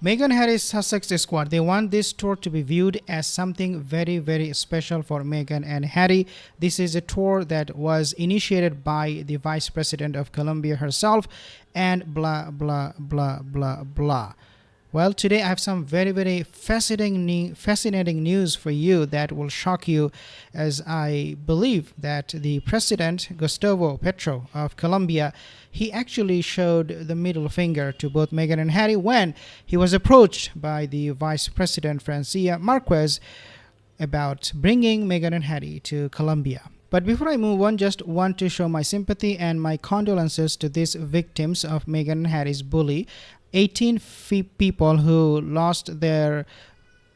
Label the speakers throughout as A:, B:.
A: Meghan Harris Sussex Squad, they want this tour to be viewed as something very, very special for Meghan and Harry. This is a tour that was initiated by the Vice President of Colombia herself, and blah, blah, blah, blah, blah. Well, today I have some very, very fascinating news for you that will shock you, as I believe that the President, Gustavo Petro of Colombia, he actually showed the middle finger to both Meghan and Harry when he was approached by the Vice President, Francia Marquez, about bringing Meghan and Harry to Colombia. But before I move on, just want to show my sympathy and my condolences to these victims of Meghan and Harry's bully. 18 people who lost their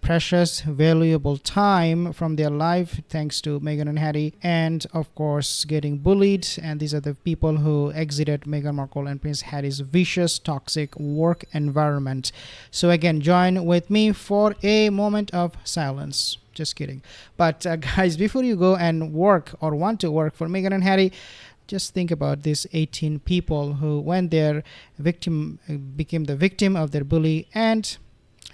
A: precious, valuable time from their life thanks to Meghan and Harry, and of course getting bullied. And these are the people who exited Meghan Markle and Prince Harry's vicious, toxic work environment. So again, join with me for a moment of silence. Just kidding. But guys, before you go and work or want to work for Meghan and Harry, just think about these 18 people who, when their victim became the victim of their bully and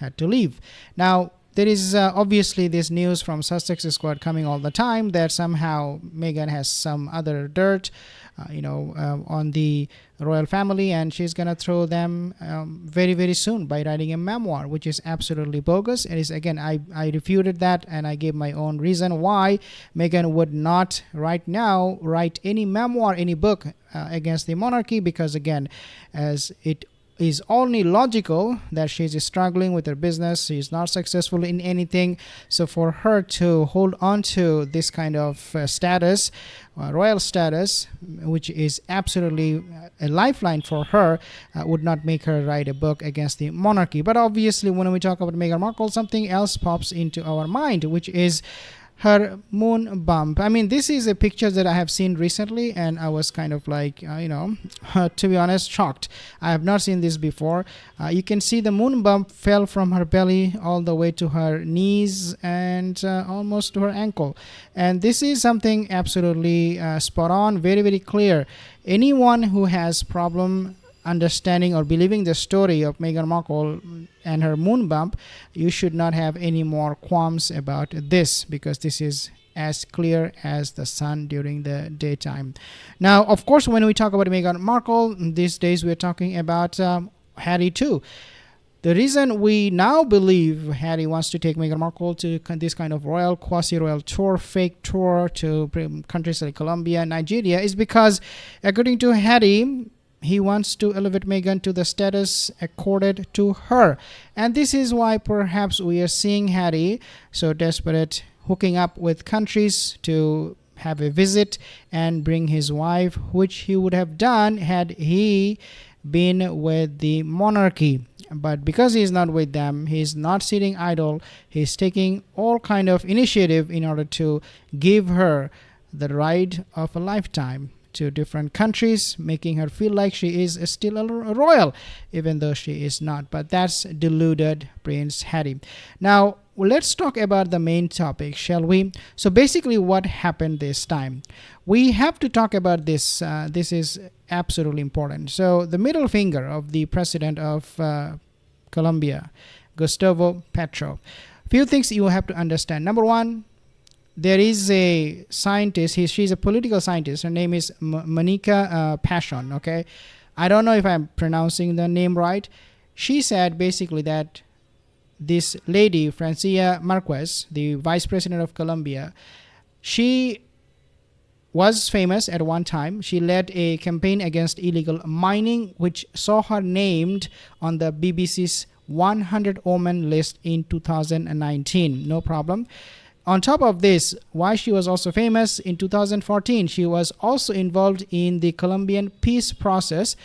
A: had to leave. Now, there is obviously this news from Sussex Squad coming all the time that somehow Meghan has some other dirt, on the royal family, and she's gonna throw them very, very soon by writing a memoir, which is absolutely bogus. It is, again, I refuted that, and I gave my own reason why Meghan would not right now write any memoir, any book against the monarchy, because again, as it is only logical that she's struggling with her business, she's not successful in anything. So for her to hold on to this kind of status, royal status, which is absolutely a lifeline for her, would not make her write a book against the monarchy. But obviously when we talk about Meghan Markle, something else pops into our mind, which is her moon bump. I mean, this is a picture that I have seen recently, and I was kind of like, to be honest, shocked. I have not seen this before. You can see the moon bump fell from her belly all the way to her knees and almost to her ankle. And this is something absolutely spot on, very, very clear. Anyone who has problem understanding or believing the story of Meghan Markle and her moon bump, you should not have any more qualms about this, because this is as clear as the sun during the daytime. Now, of course, when we talk about Meghan Markle, these days we're talking about Harry too. The reason we now believe Harry wants to take Meghan Markle to this kind of royal, quasi-royal tour, fake tour to countries like Colombia, Nigeria, is because, according to Harry, he wants to elevate Meghan to the status accorded to her. And this is why perhaps we are seeing Harry so desperate, hooking up with countries to have a visit and bring his wife, which he would have done had he been with the monarchy. But because he is not with them, he is not sitting idle. He is taking all kind of initiative in order to give her the ride of a lifetime to different countries, making her feel like she is still a royal, even though she is not. But that's deluded Prince Harry. Now, let's talk about the main topic, shall we? So basically what happened this time? We have to talk about this. This is absolutely important. So the middle finger of the president of Colombia, Gustavo Petro. Few things you have to understand. Number one, there is a scientist, she's a political scientist. Her name is Monica Passion, okay? I don't know if I'm pronouncing the name right. She said basically that this lady, Francia Marquez, the vice president of Colombia, she was famous at one time. She led a campaign against illegal mining, which saw her named on the BBC's 100 Women list in 2019. No problem. On top of this, why she was also famous, in 2014, she was also involved in the Colombian peace process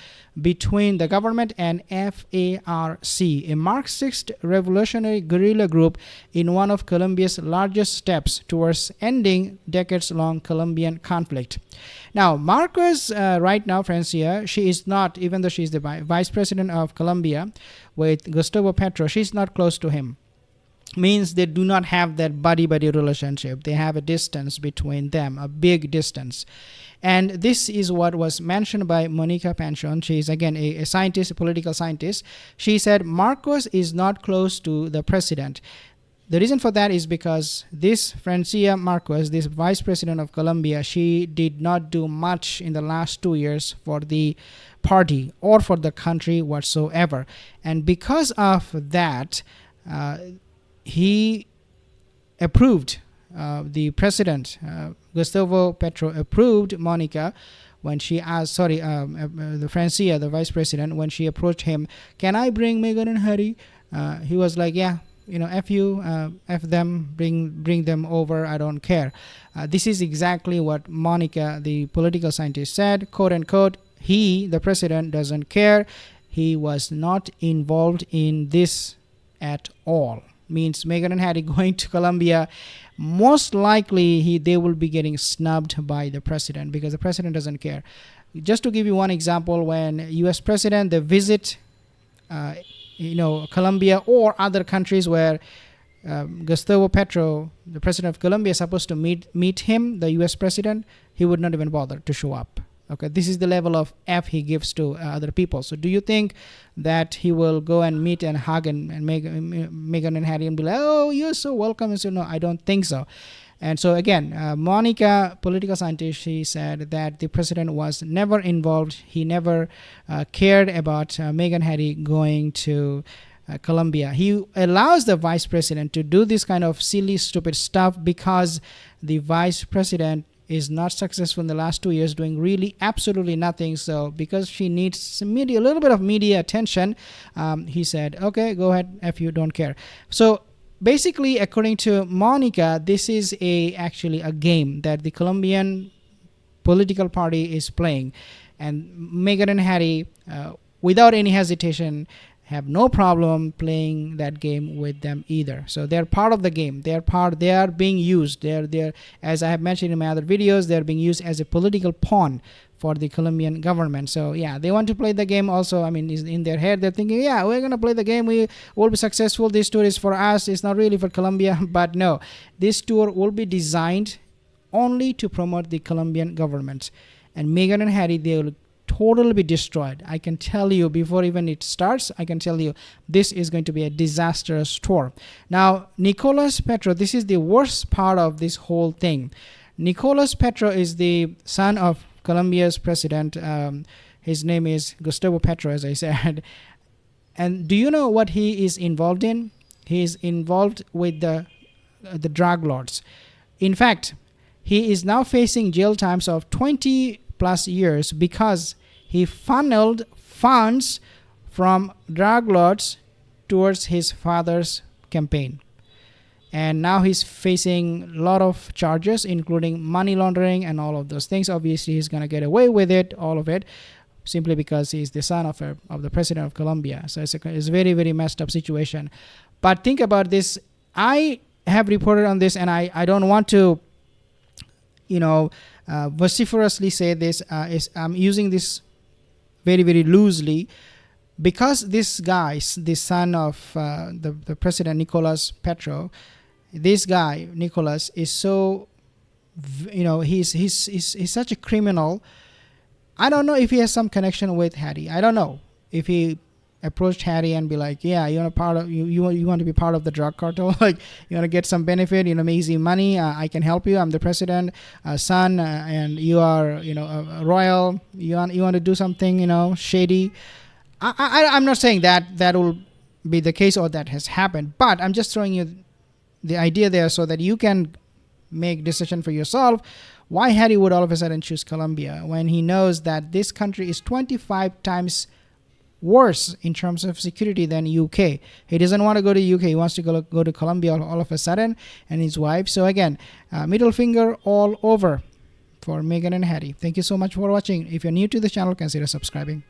A: between the government and FARC, a Marxist revolutionary guerrilla group, in one of Colombia's largest steps towards ending decades-long Colombian conflict. Now, Marquez, right now, Francia, she is not, even though she's the vice president of Colombia with Gustavo Petro, she's not close to him. means they do not have that buddy-buddy relationship. They have a distance between them, a big distance. And this is what was mentioned by Monica Panchon. She is again a scientist, a political scientist. She said Marcos is not close to the president. The reason for that is because this Francia Marcos, this vice president of Colombia, she did not do much in the last 2 years for the party or for the country whatsoever. And because of that, he approved, the president, Gustavo Petro, approved Monica when she asked, the Francia, the vice president, when she approached him, can I bring Meghan and Harry? He was like, yeah, F you, F them, bring them over, I don't care. This is exactly what Monica, the political scientist, said, quote unquote, he, the president, doesn't care. He was not involved in this at all. Means Meghan and Harry going to Colombia, most likely they will be getting snubbed by the president because the president doesn't care. Just to give you one example, when US president they visit Colombia or other countries where Gustavo Petro, the president of Colombia, is supposed to meet him, the US president, he would not even bother to show up. Okay, this is the level of F he gives to other people. So do you think that he will go and meet and hug and Meghan and Harry and be like, oh, you're so welcome? And so, no, I don't think so. And so again, Monica, political scientist, she said that the president was never involved. He never cared about Meghan and Harry going to Colombia. He allows the vice president to do this kind of silly, stupid stuff because the vice president is not successful in the last 2 years, doing really absolutely nothing. So because she needs a little bit of media attention, he said, okay, go ahead, if you don't care. So basically, according to Monica, this is actually a game that the Colombian political party is playing, and Meghan and Harry, without any hesitation, have no problem playing that game with them either. So they're part of the game. They are being used. They're as I have mentioned in my other videos, they're being used as a political pawn for the Colombian government. So yeah, they want to play the game also. I mean, in their head they're thinking, yeah, we're gonna play the game, we will be successful, this tour is for us, it's not really for Colombia. But no, this tour will be designed only to promote the Colombian government, and Meghan and Harry, they will totally be destroyed. I can tell you, before even it starts, I can tell you this is going to be a disastrous tour. Now, Nicolas Petro, this is the worst part of this whole thing. Nicolas Petro is the son of Colombia's president. His name is Gustavo Petro, as I said. And do you know what he is involved in? He is involved with the drug lords. In fact, he is now facing jail times of 20 plus years because he funneled funds from drug lords towards his father's campaign. And now he's facing a lot of charges, including money laundering and all of those things. Obviously, he's going to get away with it, all of it, simply because he's the son of the president of Colombia. So it's a very, very messed up situation. But think about this. I have reported on this, and I don't want to, vociferously say this. I'm using this very, very loosely, because this guy, the son of the president, Nicolas Petro, this guy Nicolas is so, he's such a criminal. I don't know if he has some connection with Harry. I don't know if he approached Harry and be like, yeah, you want to be part of the drug cartel, like you want to get some benefit, easy money, I can help you, I'm the president, son, and you are a royal, you want to do something shady. I'm not saying that will be the case or that has happened, but I'm just throwing you the idea there so that you can make decision for yourself why Harry would all of a sudden choose Colombia when he knows that this country is 25 times worse in terms of security than UK. He doesn't want to go to UK. He wants to go to Colombia all of a sudden, and his wife. So again, middle finger all over for Meghan and Harry. Thank you so much for watching. If you're new to the channel, consider subscribing.